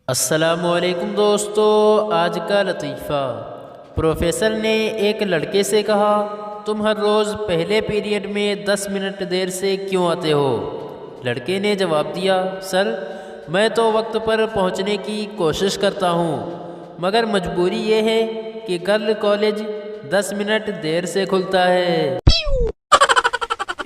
السلام علیکم دوستو، آج کا لطیفہ۔ پروفیسر نے ایک لڑکے سے کہا، تم ہر روز پہلے پیریڈ میں 10 منٹ دیر سے کیوں آتے ہو؟ لڑکے نے جواب دیا، سر میں تو وقت پر پہنچنے کی کوشش کرتا ہوں، مگر مجبوری یہ ہے کہ گرل کالج 10 منٹ دیر سے کھلتا ہے۔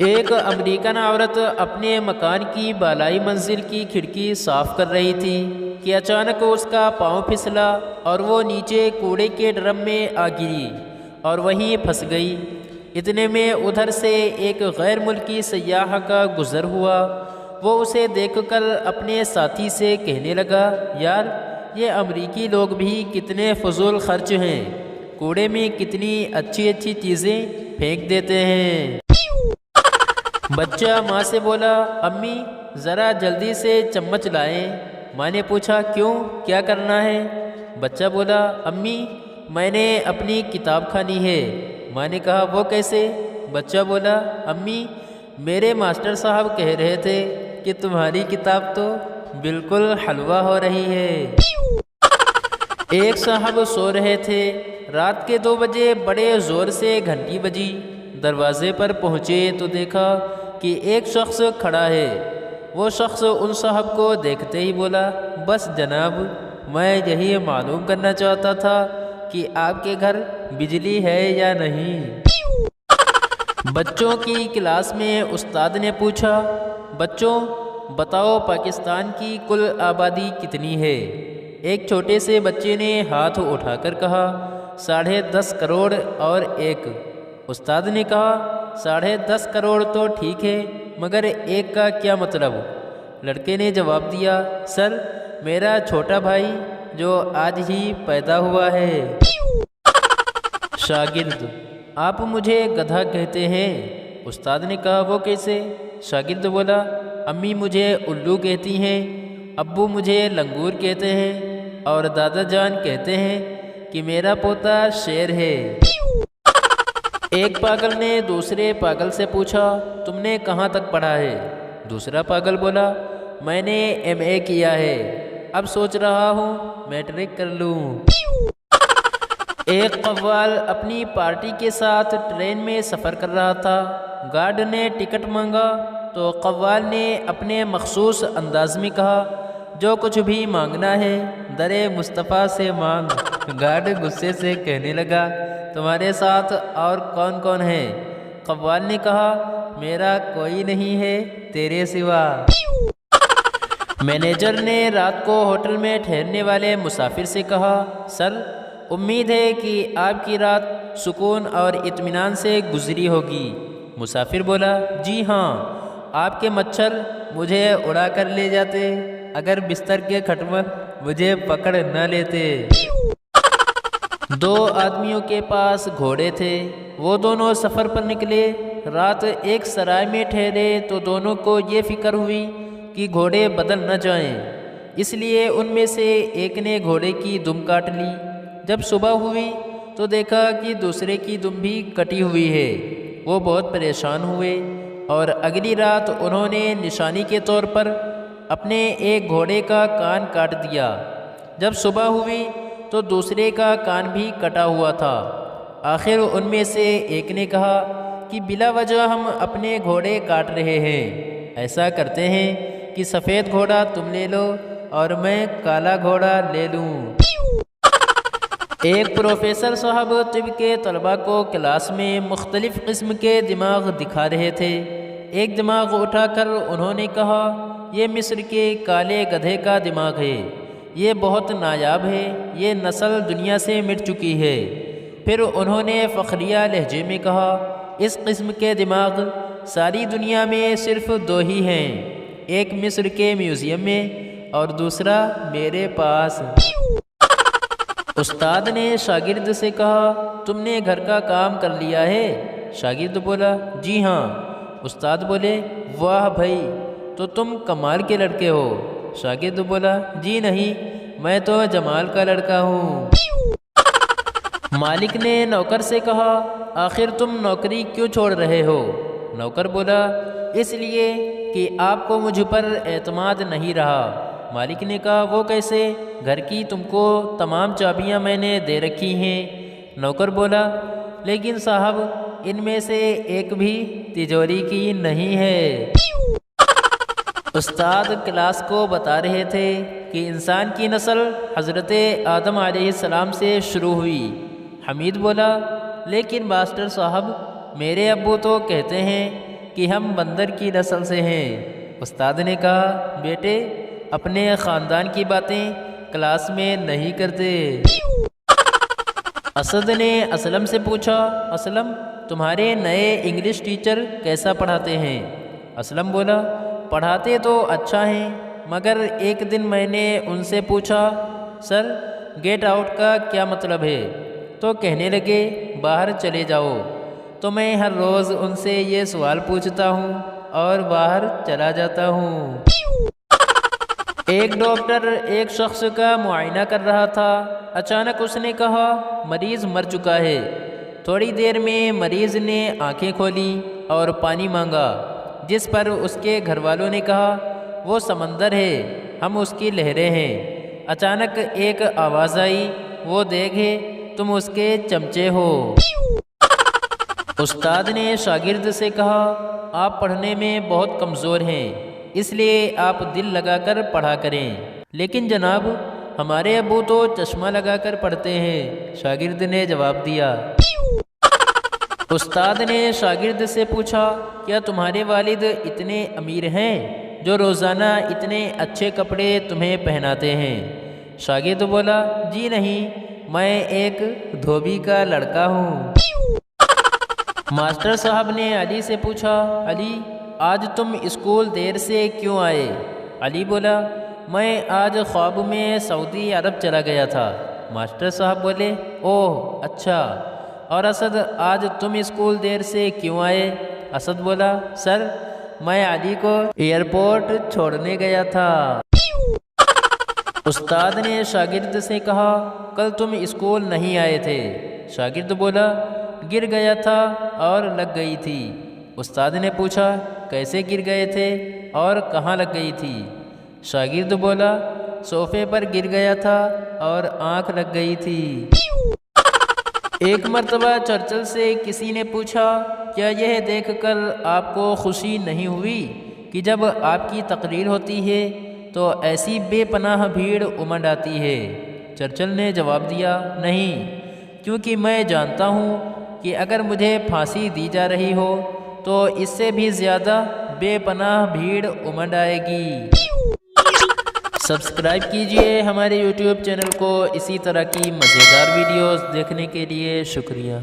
ایک امریکن عورت اپنے مکان کی بالائی منزل کی کھڑکی صاف کر رہی تھی کہ اچانک اس کا پاؤں پھسلا اور وہ نیچے کوڑے کے ڈرم میں آ گری اور وہیں پھنس گئی۔ اتنے میں ادھر سے ایک غیر ملکی سیاح کا گزر ہوا۔ وہ اسے دیکھ کر اپنے ساتھی سے کہنے لگا، یار یہ امریکی لوگ بھی کتنے فضول خرچ ہیں، کوڑے میں کتنی اچھی اچھی چیزیں پھینک دیتے ہیں۔ بچہ ماں سے بولا، امی ذرا جلدی سے چمچ لائیں۔ ماں نے پوچھا، کیوں، کیا کرنا ہے؟ بچہ بولا، امی میں نے اپنی کتاب کھانی ہے۔ ماں نے کہا، وہ کیسے؟ بچہ بولا، امی میرے ماسٹر صاحب کہہ رہے تھے کہ تمہاری کتاب تو بالکل حلوہ ہو رہی ہے۔ ایک صاحب سو رہے تھے، رات کے 2 بجے بڑے زور سے گھنٹی بجی۔ دروازے پر پہنچے تو دیکھا کہ ایک شخص کھڑا ہے۔ وہ شخص ان صاحب کو دیکھتے ہی بولا، بس جناب میں یہی معلوم کرنا چاہتا تھا کہ آپ کے گھر بجلی ہے یا نہیں۔ بچوں کی کلاس میں استاد نے پوچھا، بچوں بتاؤ پاکستان کی کل آبادی کتنی ہے؟ ایک چھوٹے سے بچے نے ہاتھ اٹھا کر کہا، 10.5 کروڑ اور 1۔ استاد نے کہا، 10.5 کروڑ تو ٹھیک ہے، مگر 1 کا کیا مطلب؟ لڑکے نے جواب دیا، سر میرا چھوٹا بھائی جو آج ہی پیدا ہوا ہے۔ شاگرد، آپ مجھے گدھا کہتے ہیں۔ استاد نے کہا، وہ کیسے؟ شاگرد بولا، امی مجھے الو کہتی ہیں، ابو مجھے لنگور کہتے ہیں، اور دادا جان کہتے ہیں کہ میرا پوتا شیر ہے۔ ایک پاگل نے دوسرے پاگل سے پوچھا، تم نے کہاں تک پڑھا ہے؟ دوسرا پاگل بولا، میں نے MA کیا ہے، اب سوچ رہا ہوں میٹرک کر لوں۔ ایک قوال اپنی پارٹی کے ساتھ ٹرین میں سفر کر رہا تھا۔ گارڈ نے ٹکٹ مانگا تو قوال نے اپنے مخصوص انداز میں کہا، جو کچھ بھی مانگنا ہے در مصطفیٰ سے مانگ۔ گارڈ غصے سے کہنے لگا، تمہارے ساتھ اور کون کون ہے؟ قوال نے کہا، میرا کوئی نہیں ہے تیرے سوا۔ مینیجر نے رات کو ہوٹل میں ٹھہرنے والے مسافر سے کہا، سر امید ہے کہ آپ کی رات سکون اور اطمینان سے گزری ہوگی۔ مسافر بولا، جی ہاں، آپ کے مچھر مجھے اڑا کر لے جاتے اگر بستر کے کھٹمل مجھے پکڑ نہ لیتے۔ 2 آدمیوں کے پاس گھوڑے تھے، وہ دونوں سفر پر نکلے۔ رات ایک سرائے میں ٹھہرے تو دونوں کو یہ فکر ہوئی کہ گھوڑے بدل نہ جائیں، اس لیے ان میں سے ایک نے گھوڑے کی دم کاٹ لی۔ جب صبح ہوئی تو دیکھا کہ دوسرے کی دم بھی کٹی ہوئی ہے۔ وہ بہت پریشان ہوئے اور اگلی رات انہوں نے نشانی کے طور پر اپنے ایک گھوڑے کا کان کاٹ دیا۔ جب صبح ہوئی تو دوسرے کا کان بھی کٹا ہوا تھا۔ آخر ان میں سے ایک نے کہا کہ بلا وجہ ہم اپنے گھوڑے کاٹ رہے ہیں، ایسا کرتے ہیں کہ سفید گھوڑا تم لے لو اور میں کالا گھوڑا لے لوں۔ ایک پروفیسر صاحب طب کے طلباء کو کلاس میں مختلف قسم کے دماغ دکھا رہے تھے۔ ایک دماغ اٹھا کر انہوں نے کہا، یہ مصر کے کالے گدھے کا دماغ ہے، یہ بہت نایاب ہے، یہ نسل دنیا سے مٹ چکی ہے۔ پھر انہوں نے فخریہ لہجے میں کہا، اس قسم کے دماغ ساری دنیا میں صرف 2 ہی ہیں، ایک مصر کے میوزیم میں اور دوسرا میرے پاس۔ استاد نے شاگرد سے کہا، تم نے گھر کا کام کر لیا ہے؟ شاگرد بولا، جی ہاں۔ استاد بولے، واہ بھائی، تو تم کمال کے لڑکے ہو۔ شاگرد بولا، جی نہیں، میں تو جمال کا لڑکا ہوں۔ مالک نے نوکر سے کہا، آخر تم نوکری کیوں چھوڑ رہے ہو؟ نوکر بولا، اس لیے کہ آپ کو مجھ پر اعتماد نہیں رہا، مالک نے کہا وہ کیسے؟ گھر کی تم کو تمام چابیاں میں نے دے رکھی ہیں۔ نوکر بولا لیکن صاحب ان میں سے ایک بھی تجوری کی نہیں ہے۔ استاد کلاس کو بتا رہے تھے کہ انسان کی نسل حضرت آدم علیہ السلام سے شروع ہوئی۔ حمید بولا لیکن ماسٹر صاحب میرے ابو تو کہتے ہیں کہ ہم بندر کی نسل سے ہیں۔ استاد نے کہا بیٹے اپنے خاندان کی باتیں کلاس میں نہیں کرتے۔ اسد نے اسلم سے پوچھا اسلم تمہارے نئے انگلش ٹیچر کیسا پڑھاتے ہیں؟ اسلم بولا پڑھاتے تو اچھا ہیں مگر ایک دن میں نے ان سے پوچھا سر گیٹ آؤٹ کا کیا مطلب ہے؟ تو کہنے لگے باہر چلے جاؤ۔ تو میں ہر روز ان سے یہ سوال پوچھتا ہوں اور باہر چلا جاتا ہوں۔ ایک ڈاکٹر ایک شخص کا معائنہ کر رہا تھا، اچانک اس نے کہا مریض مر چکا ہے۔ تھوڑی دیر میں مریض نے آنکھیں کھولی اور پانی مانگا، جس پر اس کے گھر والوں نے کہا وہ سمندر ہے، ہم اس کی لہریں ہیں۔ اچانک ایک آواز آئی وہ دیکھے تم اس کے چمچے ہو۔ استاد نے شاگرد سے کہا آپ پڑھنے میں بہت کمزور ہیں، اس لیے آپ دل لگا کر پڑھا کریں۔ لیکن جناب ہمارے ابو تو چشمہ لگا کر پڑھتے ہیں، شاگرد نے جواب دیا۔ استاد نے شاگرد سے پوچھا کیا تمہارے والد اتنے امیر ہیں جو روزانہ اتنے اچھے کپڑے تمہیں پہناتے ہیں؟ شاگرد بولا جی نہیں، میں ایک دھوبی کا لڑکا ہوں۔ ماسٹر صاحب نے علی سے پوچھا علی آج تم اسکول دیر سے کیوں آئے؟ علی بولا میں آج خواب میں سعودی عرب چلا گیا تھا۔ ماسٹر صاحب بولے اوہ اچھا، اور اسد آج تم اسکول دیر سے کیوں آئے؟ اسد بولا سر میں علی کو ایئرپورٹ چھوڑنے گیا تھا۔ استاد نے شاگرد سے کہا کل تم اسکول نہیں آئے تھے۔ شاگرد بولا گر گیا تھا اور لگ گئی تھی۔ استاد نے پوچھا کیسے گر گئے تھے اور کہاں لگ گئی تھی؟ شاگرد بولا صوفے پر گر گیا تھا اور آنکھ لگ گئی تھی۔ ایک مرتبہ چرچل سے کسی نے پوچھا کیا یہ دیکھ کر آپ کو خوشی نہیں ہوئی کہ جب آپ کی تقریر ہوتی ہے تو ایسی بے پناہ بھیڑ امڈ آتی ہے؟ چرچل نے جواب دیا نہیں، کیونکہ میں جانتا ہوں کہ اگر مجھے پھانسی دی جا رہی ہو تو اس سے بھی زیادہ بے پناہ بھیڑ امڈ آئے گی۔ سبسکرائب کیجئے ہمارے یوٹیوب چینل کو، اسی طرح کی مزیدار ویڈیوز دیکھنے کے لیے شکریہ۔